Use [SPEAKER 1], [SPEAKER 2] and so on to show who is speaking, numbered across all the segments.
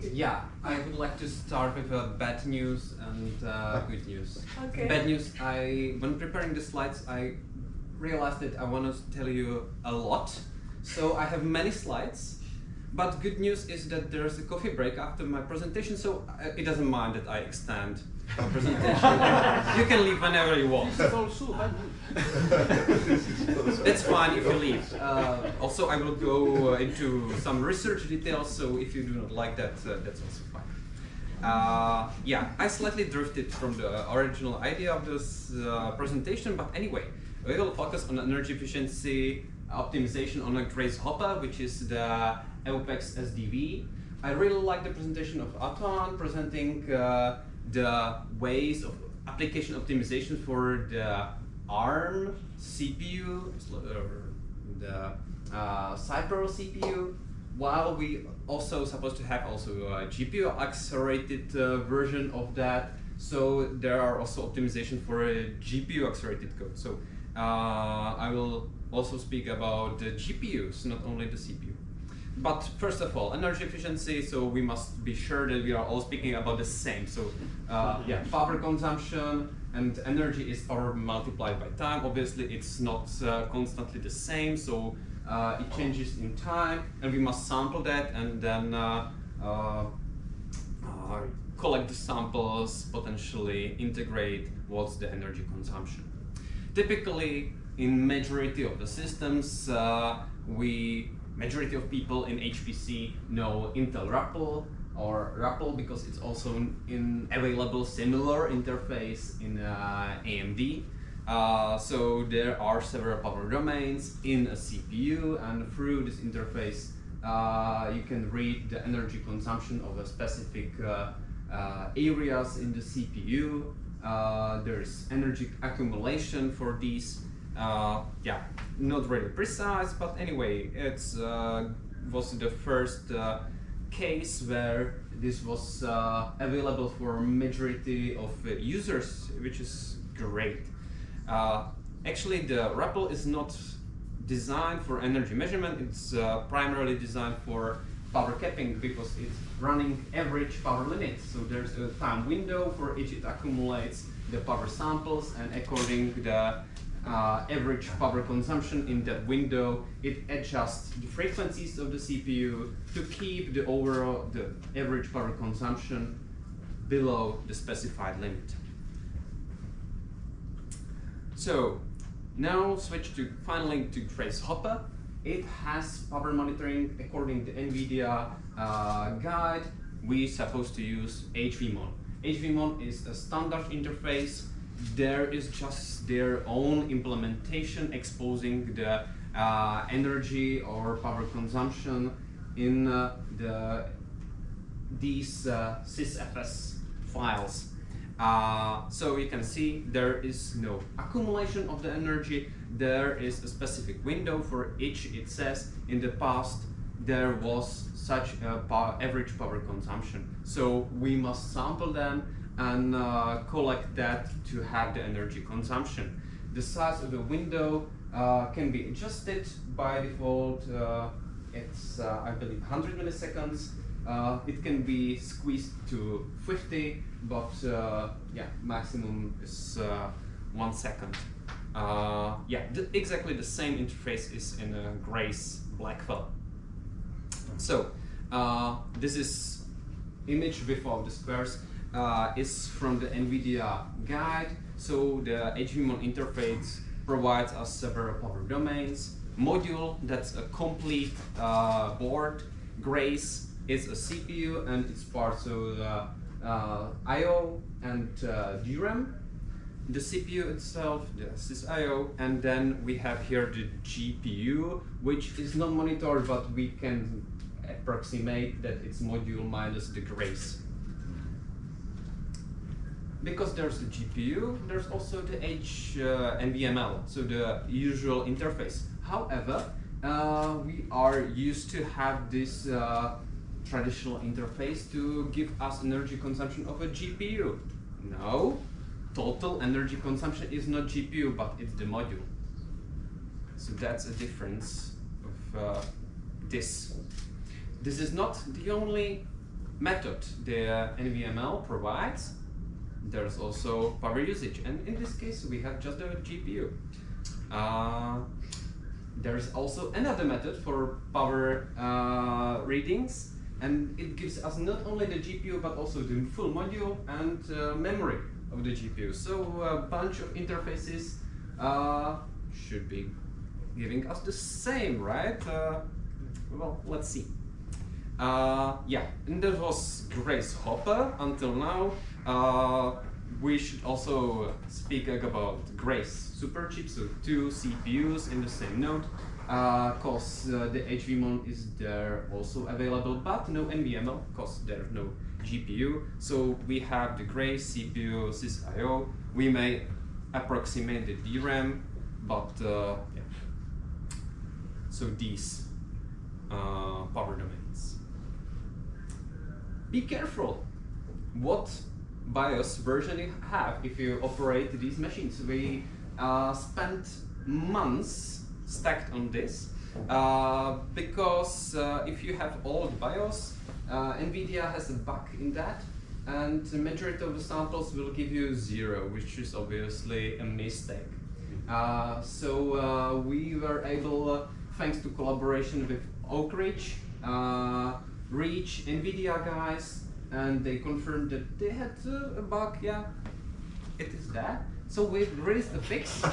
[SPEAKER 1] Okay.
[SPEAKER 2] Yeah, I would like to start with bad news and good news.
[SPEAKER 3] Okay.
[SPEAKER 2] Bad news, when preparing the slides, I realized that I want to tell you a lot. So I have many slides, but good news is that there's a coffee break after my presentation, so it doesn't mind that I extend our presentation. You can leave whenever you want. That's fine if you leave. Also, I will go into some research details, so if you do not like that, that's also fine. Yeah, I slightly drifted from the original idea of this presentation, but anyway, we will focus on energy efficiency optimization on a Grace Hopper, which is the EUPEX SDV. I really like the presentation of Antoine presenting the ways of application optimization for the ARM CPU, the Cyber CPU, while we also supposed to have also a GPU accelerated version of that. So there are also optimization for a GPU accelerated code. So I will also speak about the GPUs, not only the CPU. But first of all, energy efficiency, so we must be sure that we are all speaking about the same. So yeah, power consumption and energy is power multiplied by time. Obviously, it's not constantly the same, so it changes in time, and we must sample that and then collect the samples, potentially integrate what's the energy consumption. Typically, in majority of the systems, majority of people in HPC know Intel RAPL or RAPL because it's also in available similar interface in AMD. So there are several power domains in a CPU, and through this interface you can read the energy consumption of a specific areas in the CPU. There's energy accumulation for these. Yeah, not really precise, but anyway, it's was the first case where this was available for majority of users, which is great. Actually, the RAPL is not designed for energy measurement. It's primarily designed for power capping because it's running average power limits. So there's a time window for which it accumulates the power samples, and according to the average power consumption in that window, it adjusts the frequencies of the CPU to keep the overall average power consumption below the specified limit. So now switch to finally to Grace Hopper. It has power monitoring according to NVIDIA guide. We supposed to use HVMon. HVMon is a standard interface. There is just their own implementation exposing the energy or power consumption in these sysfs files. So you can see there is no accumulation of the energy. There is a specific window for which it says in the past there was such a average power consumption. So we must sample them and collect that to have the energy consumption. The size of the window can be adjusted by default. It's I believe 100 milliseconds. It can be squeezed to 50, but yeah, maximum is 1 second. Yeah, exactly the same interface is in a Grace Blackwell. So this is image before the squares. Is from the NVIDIA guide. So the HVMon interface provides us several power domains. Module, that's a complete board. Grace is a CPU and it's parts of I/O and DRAM. The CPU itself, the sysIO, and then we have here the GPU, which is not monitored, but we can approximate that it's module minus the Grace. Because there's the GPU, there's also the NVML, so the usual interface. However, we are used to have this traditional interface to give us energy consumption of a GPU. No, total energy consumption is not GPU, but it's the module. So that's a difference of this. This is not the only method the NVML provides, there's also power usage, and in this case we have just the GPU. There's also another method for power readings, and it gives us not only the GPU but also the full module and memory of the GPU. So a bunch of interfaces should be giving us the same, right? Well, let's see. Yeah, and that was Grace Hopper until now. We should also speak about Grace Superchip, so 2 CPUs in the same node, cause the HVMon is there also available, but no NVML, cause there's no GPU. So we have the Grace CPU sysIO. We may approximate the DRAM, but yeah. So these power domains. Be careful what BIOS version you have if you operate these machines. We spent months stacked on this because if you have old BIOS, NVIDIA has a bug in that, and the majority of the samples will give you 0, which is obviously a mistake. So we were able, thanks to collaboration with Oak Ridge, reach NVIDIA guys, and they confirmed that they had a bug. Yeah, it is that. So we released a fix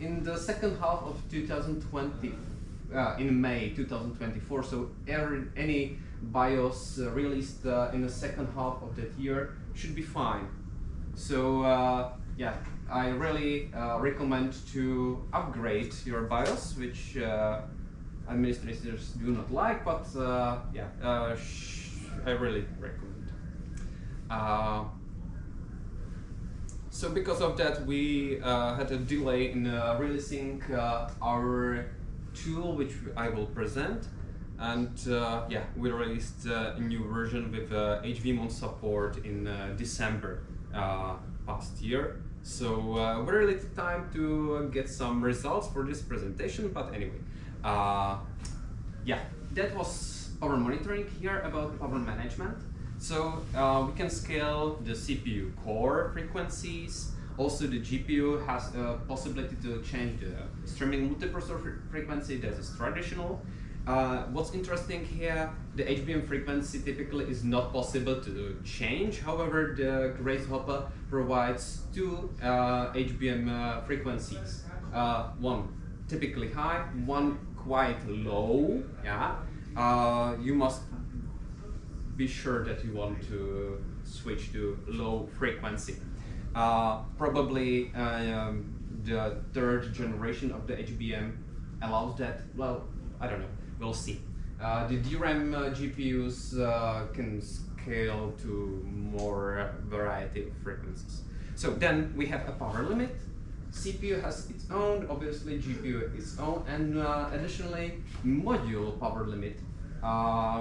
[SPEAKER 2] in the second half of 2020, in May 2024. So any BIOS released in the second half of that year should be fine. So yeah, I really recommend to upgrade your BIOS, which administrators do not like, but yeah, I really recommend. So because of that, we had a delay in releasing our tool, which I will present, and yeah, we released a new version with HVMon support in December past year. So very little time to get some results for this presentation, but anyway, yeah, that was power monitoring. Here about power management. So we can scale the CPU core frequencies. Also, the GPU has a possibility to change the streaming multiprocessor frequency. That is traditional. What's interesting here, the HBM frequency typically is not possible to change. However, the Grace Hopper provides 2 HBM frequencies. One typically high, one quite low. Yeah, you must be sure that you want to switch to low frequency. Probably the 3rd generation of the HBM allows that. Well, I don't know. We'll see. The DRAM GPUs can scale to more variety of frequencies. So then we have a power limit. CPU has its own, obviously GPU its own, and additionally module power limit,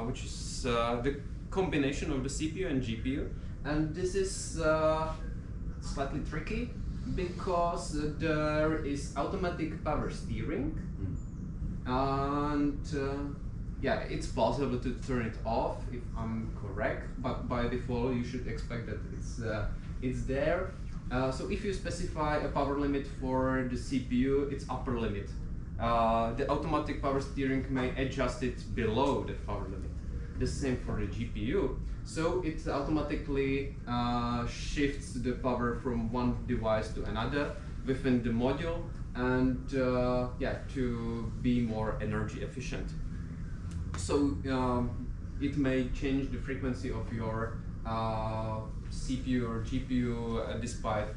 [SPEAKER 2] which is the combination of the CPU and GPU. And this is slightly tricky because there is automatic power steering. And yeah, it's possible to turn it off if I'm correct, but by default you should expect that it's there. So if you specify a power limit for the CPU, it's upper limit. The automatic power steering may adjust it below that power limit. The same for the GPU. So it automatically shifts the power from one device to another within the module, and yeah, to be more energy efficient. So it may change the frequency of your CPU or GPU despite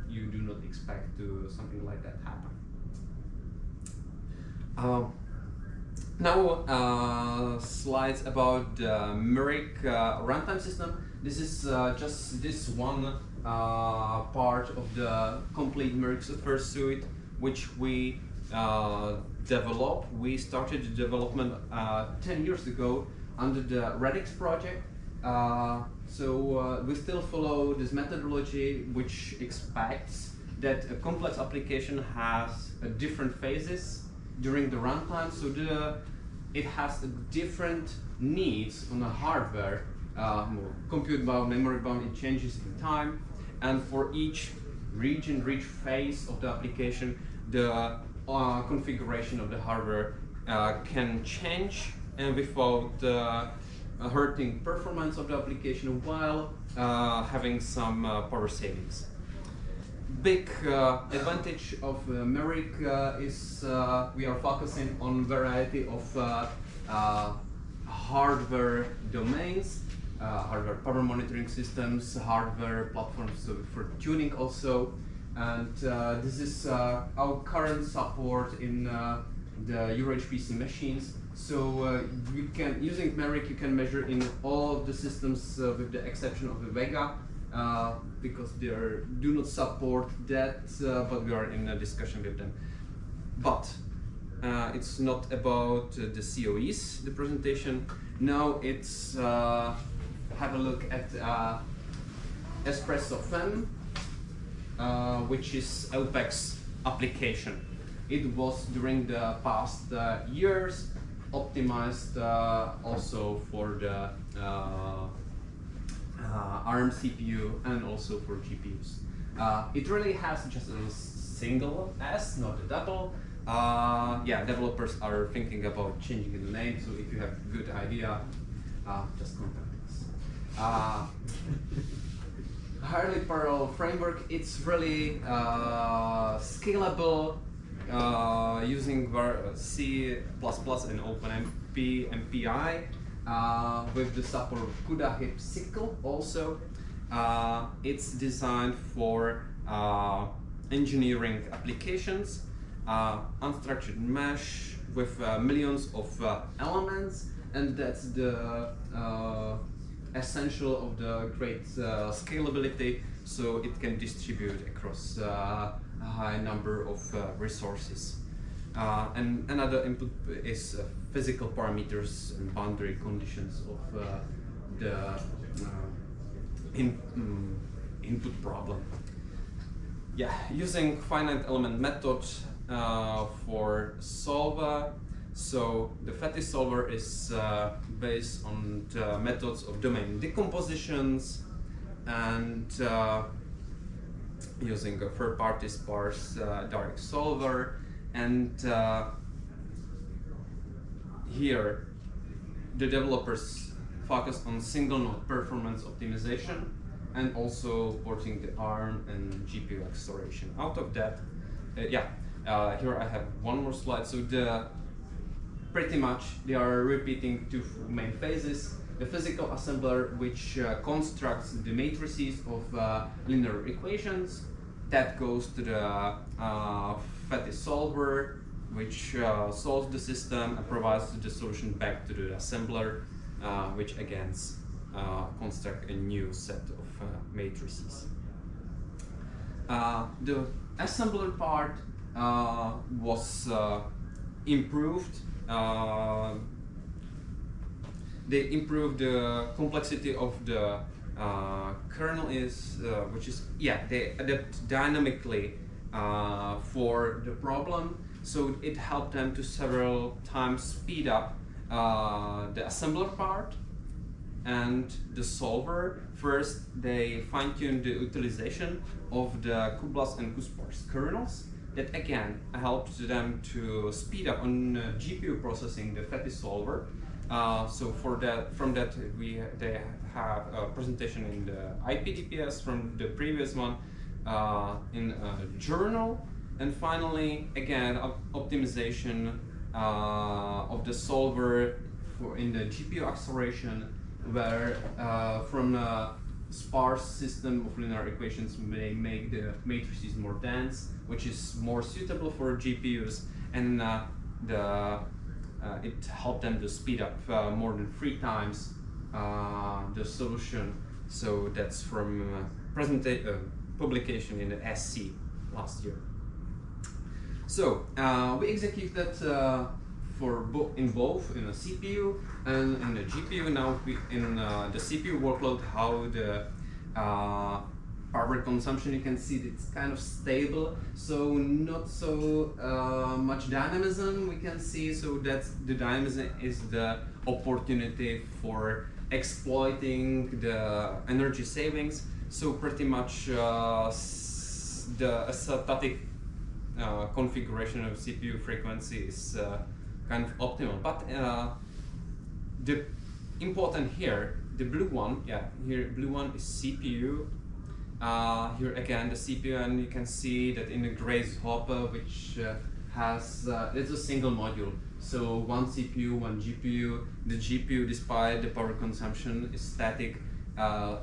[SPEAKER 2] you do not expect to something like that happen. Now slides about the Merrick runtime system. This is just this one part of the complete Merrick software suite, which we developed. We started the development 10 years ago under the Radix project. So we still follow this methodology, which expects that a complex application has different phases during the runtime. So the it has different needs on the hardware, compute bound, memory bound, it changes in time, and for each region, each phase of the application, the configuration of the hardware can change and without hurting performance of the application while having some power savings. Big advantage of Merrick is we are focusing on variety of hardware domains, hardware power monitoring systems, hardware platforms for tuning also, and this is our current support in the Euro HPC machines. So you can, using Merrick, you can measure in all of the systems with the exception of the Vega, because they do not support that, but we are in a discussion with them. But it's not about the COEs, the presentation. Now it's have a look at Espresso Fem, which is EUPEX application. It was during the past years optimized also for the ARM CPU and also for GPUs. It really has just a single S, not a double. Yeah, developers are thinking about changing the name, so if you have a good idea, just contact us. Highly parallel framework, it's really scalable, using C++ and OpenMP MPI, with the support of CUDA hip SQL also. It's designed for engineering applications, unstructured mesh with millions of elements, and that's the essential of the great scalability, so it can distribute across a high number of resources. And another input is physical parameters and boundary conditions of the input problem. Yeah, using finite element method for solver. So the FETI solver is based on the methods of domain decompositions and using a third-party sparse direct solver. And here the developers focus on single node performance optimization and also porting the ARM and GPU acceleration. Out of that, here I have one more slide. So pretty much they are repeating two main phases. The physical assembler, which constructs the matrices of linear equations, that goes to the FETI solver, which solves the system and provides the solution back to the assembler, which again construct a new set of matrices. The assembler part was improved. They improved the complexity of the kernel which is, they adapt dynamically for the problem, so it helped them to several times speed up the assembler part and the solver. First, they fine-tuned the utilization of the cuBLAS and cuSparse kernels. That again helped them to speed up on GPU processing the FETI solver. So from that they have a presentation in the IPDPS from the previous one in a journal, and finally again optimization of the solver in the GPU acceleration, where from a sparse system of linear equations they make the matrices more dense, which is more suitable for GPUs, and it helped them to speed up more than 3 times the solution. So that's from publication in the SC last year. So we execute that in both in a CPU and in the GPU. Now in the CPU workload, how the power consumption, you can see that it's kind of stable, so not so much dynamism we can see. So that's the dynamism is the opportunity for exploiting the energy savings. So pretty much the static configuration of CPU frequency is kind of optimal. But the important here, the blue one, here blue one is CPU. Here again the CPU, and you can see that in the grasshopper, which has it's a single module. So one CPU, one GPU. The GPU, despite the power consumption is static,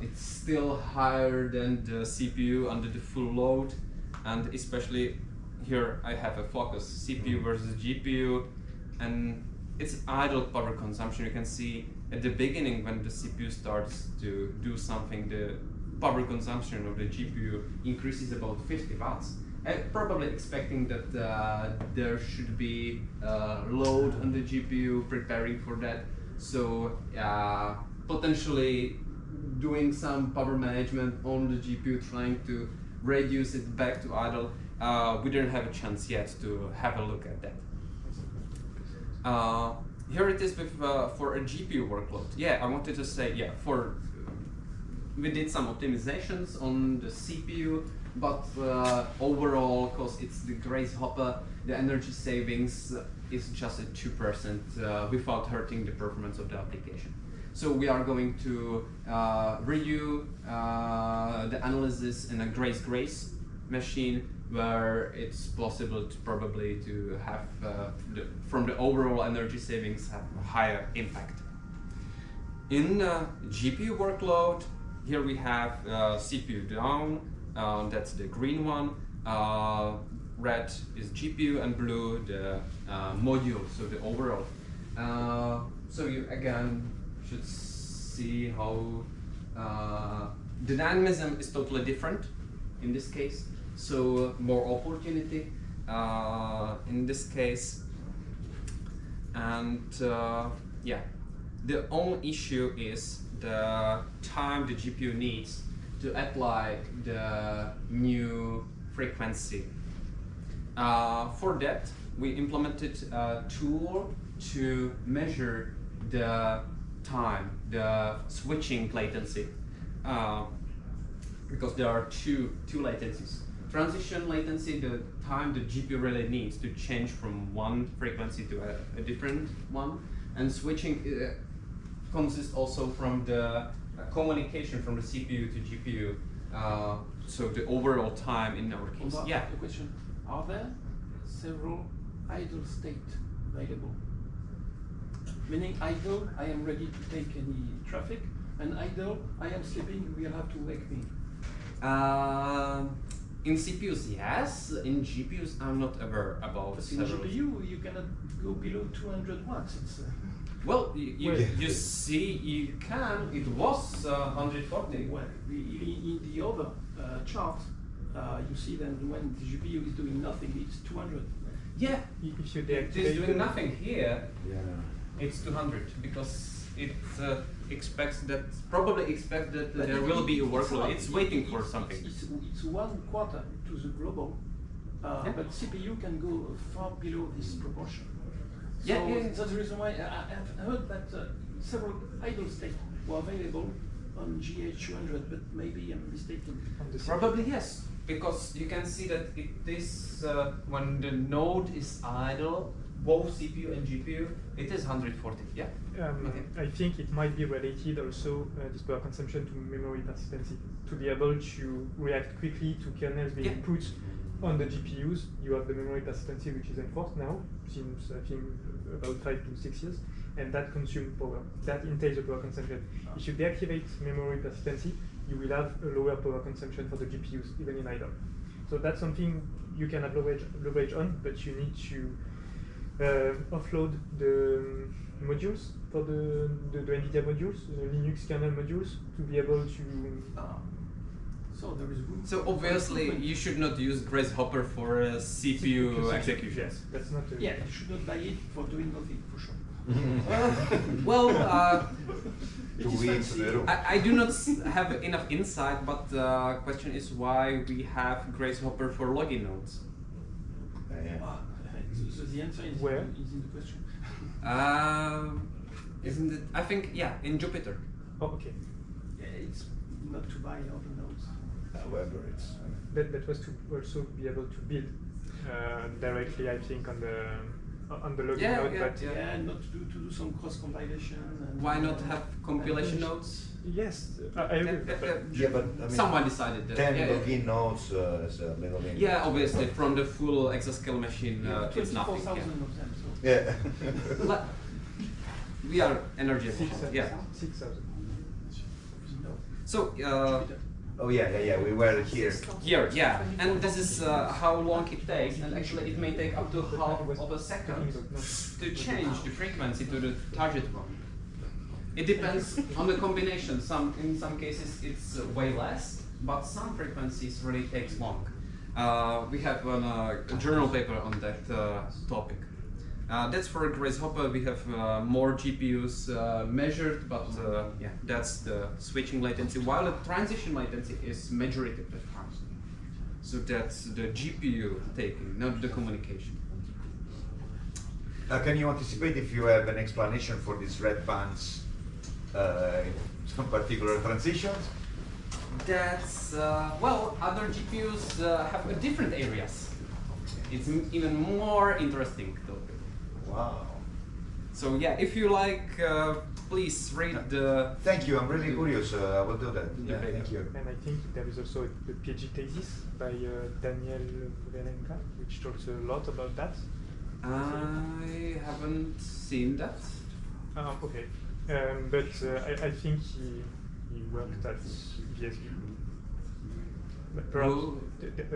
[SPEAKER 2] it's still higher than the CPU under the full load, and especially here I have a focus CPU versus GPU, and it's idle power consumption. You can see at the beginning when the CPU starts to do something, the power consumption of the GPU increases about 50 watts. Probably expecting that there should be load on the GPU preparing for that. So potentially doing some power management on the GPU, trying to reduce it back to idle. We didn't have a chance yet to have a look at that. Here it is with for a GPU workload. I wanted to say we did some optimizations on the CPU, but overall, because it's the grasshopper, the energy savings is just at 2% without hurting the performance of the application. So we are going to redo the analysis in a grace machine, where it's possible to probably to have from the overall energy savings have a higher impact. In GPU workload, here we have CPU down, that's the green one, red is GPU, and blue the module, so the overall. So you again should see how the dynamism is totally different in this case. So more opportunity in this case, and the only issue is the time the GPU needs to apply the new frequency. For that, we implemented a tool to measure the time, the switching latency, because there are two latencies. Transition latency, the time the GPU really needs to change from one frequency to a different one, and switching consists also from the communication from the CPU to GPU. So the overall time in our case.
[SPEAKER 1] The question: are there several idle states available? Meaning idle, I am ready to take any traffic, and idle, I am sleeping, you will have to wake me.
[SPEAKER 2] In CPUs, yes. In GPUs, I'm not aware about.
[SPEAKER 1] But in GPU, you cannot go below 200 watts. It's,
[SPEAKER 2] well, you see, you can. It was 140.
[SPEAKER 1] Well, in the other chart, you see that when the GPU is doing nothing, it's 200.
[SPEAKER 2] Yeah,
[SPEAKER 3] if you
[SPEAKER 2] it is doing nothing here. It's 200 because it probably expects that there will be a workload. It's waiting for something.
[SPEAKER 1] It's 1/4 to the global, but CPU can go far below this proportion. So that's the reason why I have heard that several idle states were available on GH200, but maybe I'm mistaken.
[SPEAKER 2] Probably yes, because you can see that it is when the node is idle, both CPU and GPU, it is 140. Yeah.
[SPEAKER 3] I think it might be related also this power consumption to memory persistency. To be able to react quickly to kernels being put on the GPUs, you have the memory persistency, which is enforced now since I think about 5 to 6 years, and that consumes power. That entails the power consumption. If you deactivate memory persistency, you will have a lower power consumption for the GPUs, even in idle. So that's something you can have leverage on, but you need to offload the modules for the NVIDIA modules, the Linux kernel modules, to be able to.
[SPEAKER 1] So there is room.
[SPEAKER 2] So obviously you should not use Grasshopper for CPU execution.
[SPEAKER 3] Yes, that's not.
[SPEAKER 1] You should not buy it for doing nothing, for sure.
[SPEAKER 2] Well,
[SPEAKER 4] Two weeks in a row.
[SPEAKER 2] I do not have enough insight, but the question is why we have Grace Hopper for login nodes.
[SPEAKER 4] Yeah.
[SPEAKER 1] So the answer is
[SPEAKER 3] Where?
[SPEAKER 1] is in the question.
[SPEAKER 2] Isn't it? I think, yeah, in Jupyter.
[SPEAKER 3] Oh, okay.
[SPEAKER 1] Yeah, it's not to buy all the nodes.
[SPEAKER 4] However, it's
[SPEAKER 3] That was to also be able to build directly, I think, on the login
[SPEAKER 2] Yeah,
[SPEAKER 3] node.
[SPEAKER 2] yeah,
[SPEAKER 3] But
[SPEAKER 1] Yeah, and not to do some cross compilation. And
[SPEAKER 2] Why not have compilation nodes?
[SPEAKER 3] yes, I agree. But
[SPEAKER 4] yeah, but I mean,
[SPEAKER 2] Someone decided that.
[SPEAKER 4] 10
[SPEAKER 2] yeah,
[SPEAKER 4] login nodes is a little bit.
[SPEAKER 2] yeah, obviously, from the full exascale machine, it's nothing.
[SPEAKER 1] 24,000 of them. So.
[SPEAKER 4] Yeah.
[SPEAKER 2] Like, we are energy efficient.
[SPEAKER 3] 6,000.
[SPEAKER 2] Yeah.
[SPEAKER 3] 6,000.
[SPEAKER 1] No.
[SPEAKER 2] So,
[SPEAKER 1] Jupyter.
[SPEAKER 4] Oh yeah. We were here.
[SPEAKER 2] here, yeah, and this is how long it takes, and actually it may take up to half of a second to change the frequency to the target one. It depends on the combination. In some cases it's way less, but some frequencies really takes long. We have a journal paper on that topic. That's for Grace Hopper. We have more GPUs measured, but yeah, that's the switching latency, while the transition latency is majority of the time. So that's the GPU taking, not the communication.
[SPEAKER 4] Can you anticipate if you have an explanation for these red bands in some particular transitions?
[SPEAKER 2] That's, well, other GPUs have different areas. It's even more interesting topic.
[SPEAKER 4] Wow.
[SPEAKER 2] So yeah, if you like, please read the...
[SPEAKER 4] Thank you. I'm really curious. I will do that.
[SPEAKER 2] The
[SPEAKER 4] Yeah,
[SPEAKER 2] paper.
[SPEAKER 4] thank you.
[SPEAKER 3] And I think there is also a PhD thesis by Daniel Velenka, which talks a lot about that.
[SPEAKER 2] I haven't seen that.
[SPEAKER 3] Okay. But I think he worked at VSB. But perhaps,
[SPEAKER 2] Who?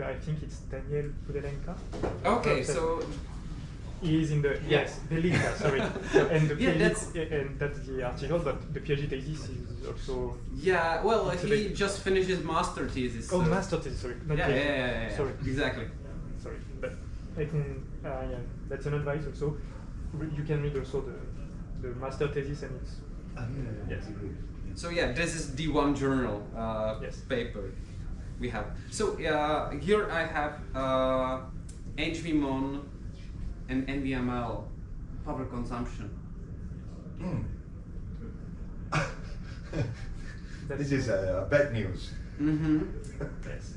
[SPEAKER 3] I think it's Daniel Velenka.
[SPEAKER 2] Okay,
[SPEAKER 3] Perhaps
[SPEAKER 2] so
[SPEAKER 3] he is in the yes, Velenka, sorry. And the
[SPEAKER 2] Yeah,
[SPEAKER 3] PhD, and that's the article, but the PhD thesis is also.
[SPEAKER 2] yeah, well,
[SPEAKER 3] It's a
[SPEAKER 2] he
[SPEAKER 3] big-
[SPEAKER 2] just finished his master thesis.
[SPEAKER 3] Oh,
[SPEAKER 2] so-
[SPEAKER 3] master thesis, sorry. Not
[SPEAKER 2] Yeah,
[SPEAKER 3] PhD.
[SPEAKER 2] yeah,
[SPEAKER 3] Sorry.
[SPEAKER 2] exactly.
[SPEAKER 3] Sorry, but I can. Yeah, that's an advice also. You can read also the master thesis, and it's yes.
[SPEAKER 2] So yeah, this is the one journal
[SPEAKER 3] Yes.
[SPEAKER 2] paper we have. So here I have HVMON and NVML power consumption.
[SPEAKER 4] This is bad news.
[SPEAKER 2] Mm-hmm.
[SPEAKER 3] Yes.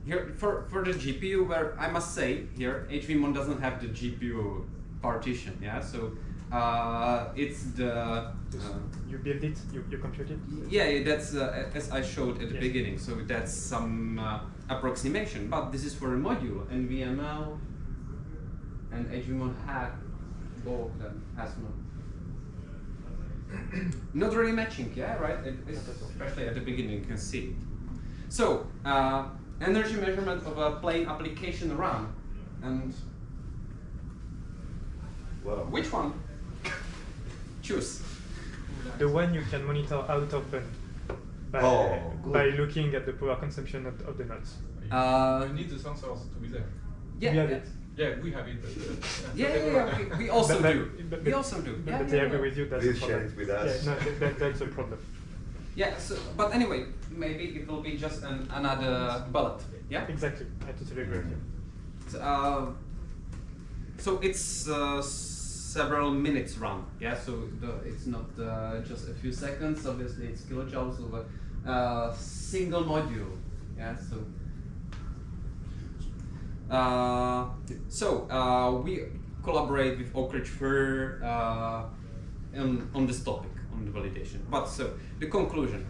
[SPEAKER 2] Here for the GPU, where I must say here HVMON doesn't have the GPU partition. Yeah, so it's the
[SPEAKER 3] You build it, you compute it.
[SPEAKER 2] yeah, that's as I showed at the
[SPEAKER 3] Yes.
[SPEAKER 2] beginning. So that's some approximation, but this is for a module. NVML and HVMON have both of them has not. Not really matching, yeah, right? Especially at the beginning, you can see it. So, energy measurement of a plain application run, and
[SPEAKER 4] Wow.
[SPEAKER 2] which one? Choose.
[SPEAKER 3] The one you can monitor out of band by,
[SPEAKER 4] good.
[SPEAKER 3] by looking at the power consumption of the nodes.
[SPEAKER 5] You need the sensors to be there.
[SPEAKER 2] Yeah,
[SPEAKER 3] We have
[SPEAKER 2] yeah.
[SPEAKER 3] it.
[SPEAKER 5] Yeah, we have it. But,
[SPEAKER 2] Yeah, we also
[SPEAKER 3] But-
[SPEAKER 2] do.
[SPEAKER 3] but-
[SPEAKER 2] We also do.
[SPEAKER 3] But,
[SPEAKER 2] Yeah,
[SPEAKER 3] but
[SPEAKER 2] yeah,
[SPEAKER 3] I agree
[SPEAKER 2] yeah.
[SPEAKER 3] with you. That's
[SPEAKER 4] Please
[SPEAKER 3] a
[SPEAKER 4] share
[SPEAKER 3] problem.
[SPEAKER 4] it with us.
[SPEAKER 3] Yeah, no, that's a problem.
[SPEAKER 2] Yeah. So, but anyway, maybe it will be just another bullet. Yeah.
[SPEAKER 3] Exactly. I totally agree with you.
[SPEAKER 2] So it's several minutes run. Yeah. So it's not just a few seconds. Obviously, it's kilojoules of a single module. Yeah. So. We collaborate with Oak Ridge further on this topic, on the validation. But so the conclusion,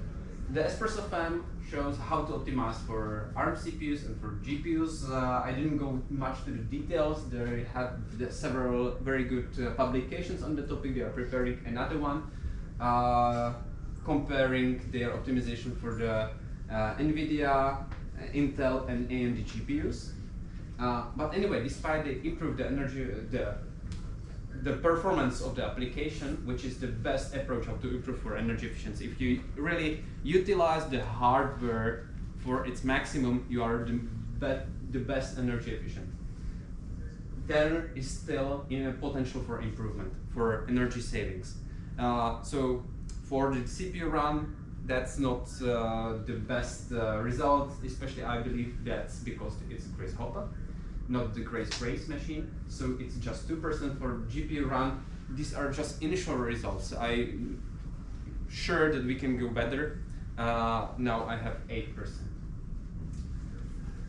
[SPEAKER 2] the Espresso fan shows how to optimize for ARM CPUs and for GPUs. I didn't go much to the details. They have several very good publications on the topic. They are preparing another one, comparing their optimization for the NVIDIA, Intel, and AMD GPUs. But anyway, despite they improve the energy, the performance of the application, which is the best approach how to improve for energy efficiency. If you really utilize the hardware for its maximum, you are the best energy efficient. there is still potential for improvement, for energy savings. So for the CPU RAM, that's not the best result, especially I believe that's because it's Grace Hopper, not the Grace machine. So it's just 2% for GPU RAM. These are just initial results. I'm sure that we can go better. Now I have 8%.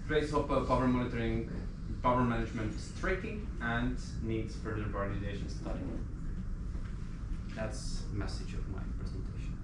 [SPEAKER 2] Grace Hopper power monitoring, power management is tricky and needs further validation study. That's the message of my presentation.